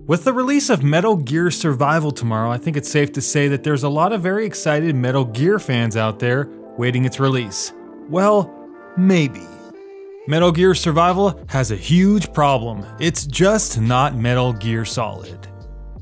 With the release of Metal Gear Survival tomorrow, I think it's safe to say that there's a lot of very excited Metal Gear fans out there waiting its release. Well, maybe. Metal Gear Survival has a huge problem. It's just not Metal Gear Solid.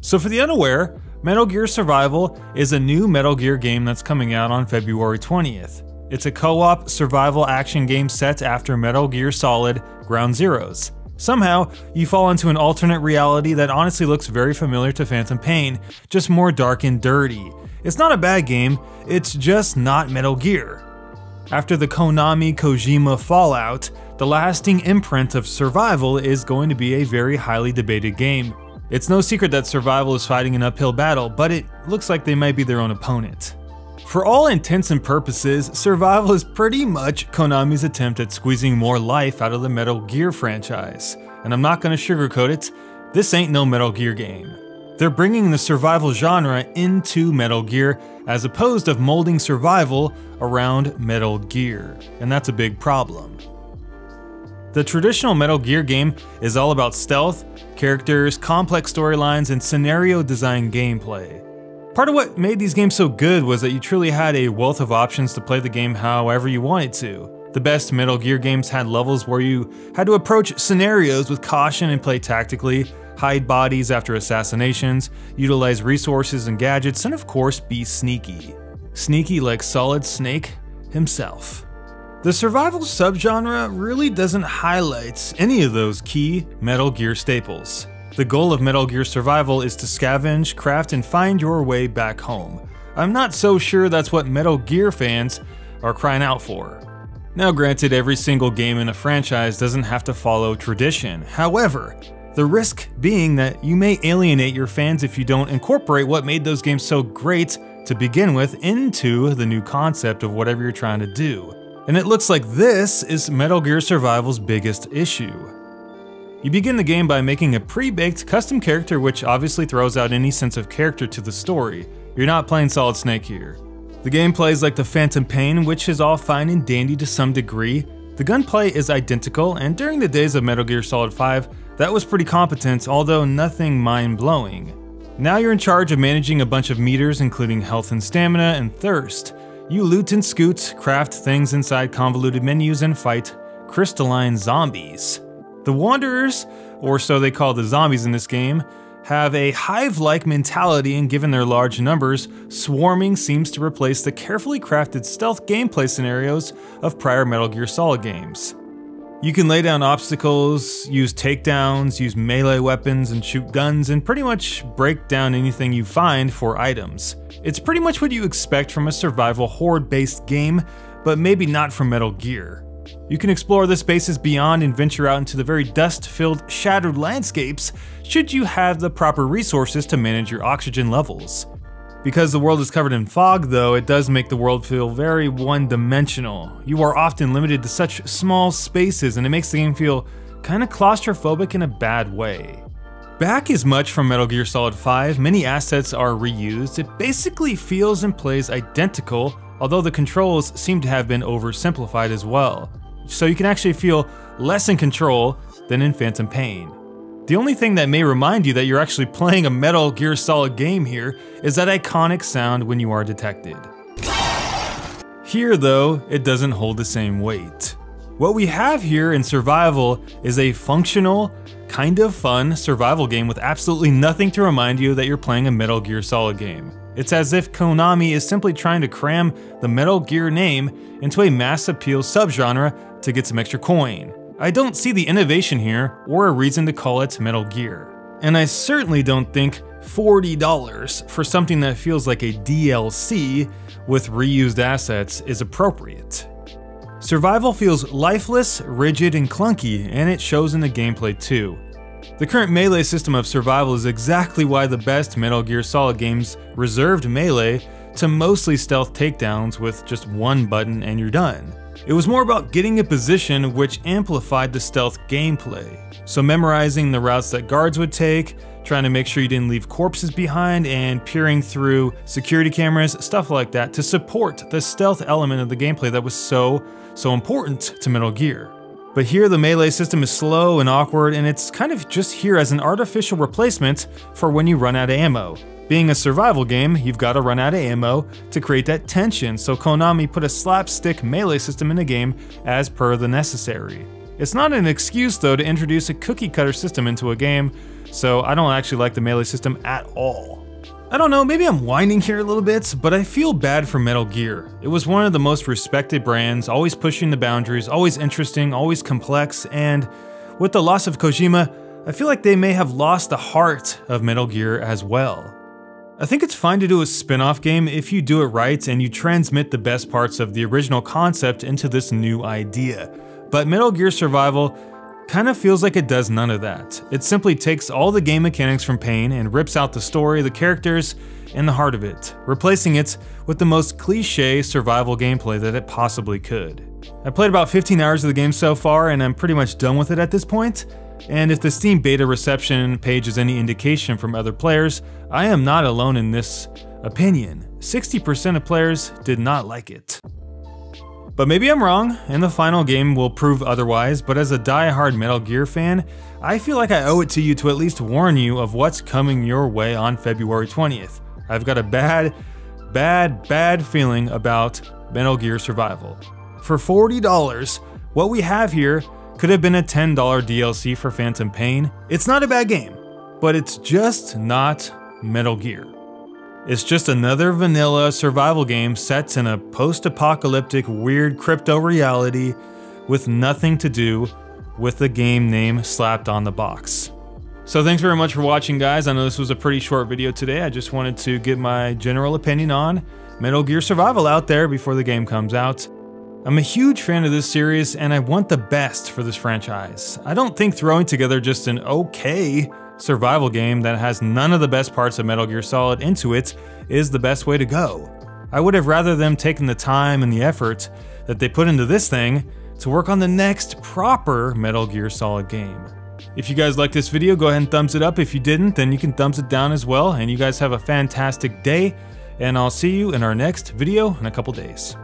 So for the unaware, Metal Gear Survival is a new Metal Gear game that's coming out on February 20th. It's a co-op survival action game set after Metal Gear Solid Ground Zeroes. Somehow, you fall into an alternate reality that honestly looks very familiar to Phantom Pain, just more dark and dirty. It's not a bad game, it's just not Metal Gear. After the Konami-Kojima fallout, the lasting imprint of Survival is going to be a very highly debated game. It's no secret that Survival is fighting an uphill battle, but it looks like they might be their own opponent. For all intents and purposes, Survival is pretty much Konami's attempt at squeezing more life out of the Metal Gear franchise. And I'm not gonna sugarcoat it, this ain't no Metal Gear game. They're bringing the survival genre into Metal Gear as opposed to molding survival around Metal Gear, and that's a big problem. The traditional Metal Gear game is all about stealth, characters, complex storylines, and scenario design gameplay. Part of what made these games so good was that you truly had a wealth of options to play the game however you wanted to. The best Metal Gear games had levels where you had to approach scenarios with caution and play tactically, hide bodies after assassinations, utilize resources and gadgets, and of course be sneaky. Sneaky like Solid Snake himself. The survival subgenre really doesn't highlight any of those key Metal Gear staples. The goal of Metal Gear Survival is to scavenge, craft, and find your way back home. I'm not so sure that's what Metal Gear fans are crying out for. Now granted, every single game in a franchise doesn't have to follow tradition. However, the risk being that you may alienate your fans if you don't incorporate what made those games so great to begin with into the new concept of whatever you're trying to do. And it looks like this is Metal Gear Survival's biggest issue. You begin the game by making a pre-baked custom character, which obviously throws out any sense of character to the story. You're not playing Solid Snake here. The game plays like the Phantom Pain, which is all fine and dandy to some degree. The gunplay is identical, and during the days of Metal Gear Solid 5, that was pretty competent, although nothing mind-blowing. Now you're in charge of managing a bunch of meters, including health and stamina and thirst. You loot and scoot, craft things inside convoluted menus, and fight crystalline zombies. The Wanderers, or so they call the zombies in this game, have a hive-like mentality, and given their large numbers, swarming seems to replace the carefully crafted stealth gameplay scenarios of prior Metal Gear Solid games. You can lay down obstacles, use takedowns, use melee weapons, and shoot guns, and pretty much break down anything you find for items. It's pretty much what you expect from a survival horde-based game, but maybe not from Metal Gear. You can explore the spaces beyond and venture out into the very dust-filled, shattered landscapes should you have the proper resources to manage your oxygen levels. Because the world is covered in fog though, it does make the world feel very one-dimensional. You are often limited to such small spaces, and it makes the game feel kinda claustrophobic in a bad way. Back as much from Metal Gear Solid 5, many assets are reused. It basically feels and plays identical, although the controls seem to have been oversimplified as well. So you can actually feel less in control than in Phantom Pain. The only thing that may remind you that you're actually playing a Metal Gear Solid game here is that iconic sound when you are detected. Here though, it doesn't hold the same weight. What we have here in Survival is a functional, kind of fun survival game with absolutely nothing to remind you that you're playing a Metal Gear Solid game. It's as if Konami is simply trying to cram the Metal Gear name into a mass appeal subgenre to get some extra coin. I don't see the innovation here or a reason to call it Metal Gear. And I certainly don't think $40 for something that feels like a DLC with reused assets is appropriate. Survival feels lifeless, rigid, and clunky, and it shows in the gameplay too. The current melee system of Survival is exactly why the best Metal Gear Solid games reserved melee to mostly stealth takedowns with just one button and you're done. It was more about getting a position which amplified the stealth gameplay. So memorizing the routes that guards would take, trying to make sure you didn't leave corpses behind, and peering through security cameras, stuff like that to support the stealth element of the gameplay that was so important to Metal Gear. But here the melee system is slow and awkward, and it's kind of just here as an artificial replacement for when you run out of ammo. Being a survival game, you've got to run out of ammo to create that tension, so Konami put a slapstick melee system in the game as per the necessary. It's not an excuse though to introduce a cookie cutter system into a game, so I don't actually like the melee system at all. I don't know, maybe I'm whining here a little bit, but I feel bad for Metal Gear. It was one of the most respected brands, always pushing the boundaries, always interesting, always complex, and with the loss of Kojima, I feel like they may have lost the heart of Metal Gear as well. I think it's fine to do a spin-off game if you do it right and you transmit the best parts of the original concept into this new idea. But Metal Gear Survival kind of feels like it does none of that. It simply takes all the game mechanics from Pain and rips out the story, the characters, and the heart of it, replacing it with the most cliche survival gameplay that it possibly could. I played about 15 hours of the game so far and I'm pretty much done with it at this point. And if the Steam beta reception page is any indication from other players, I am not alone in this opinion. 60% of players did not like it. But maybe I'm wrong, and the final game will prove otherwise, but as a die-hard Metal Gear fan, I feel like I owe it to you to at least warn you of what's coming your way on February 20th. I've got a bad feeling about Metal Gear Survival. For $40, what we have here could have been a $10 DLC for Phantom Pain. It's not a bad game, but it's just not Metal Gear. It's just another vanilla survival game set in a post-apocalyptic weird crypto reality with nothing to do with the game name slapped on the box. So thanks very much for watching, guys. I know this was a pretty short video today. I just wanted to get my general opinion on Metal Gear Survival out there before the game comes out. I'm a huge fan of this series and I want the best for this franchise. I don't think throwing together just an okay survival game that has none of the best parts of Metal Gear Solid into it is the best way to go. I would have rather them taken the time and the effort that they put into this thing to work on the next proper Metal Gear Solid game. If you guys like this video, go ahead and thumbs it up. If you didn't, then you can thumbs it down as well. And you guys have a fantastic day, and I'll see you in our next video in a couple days.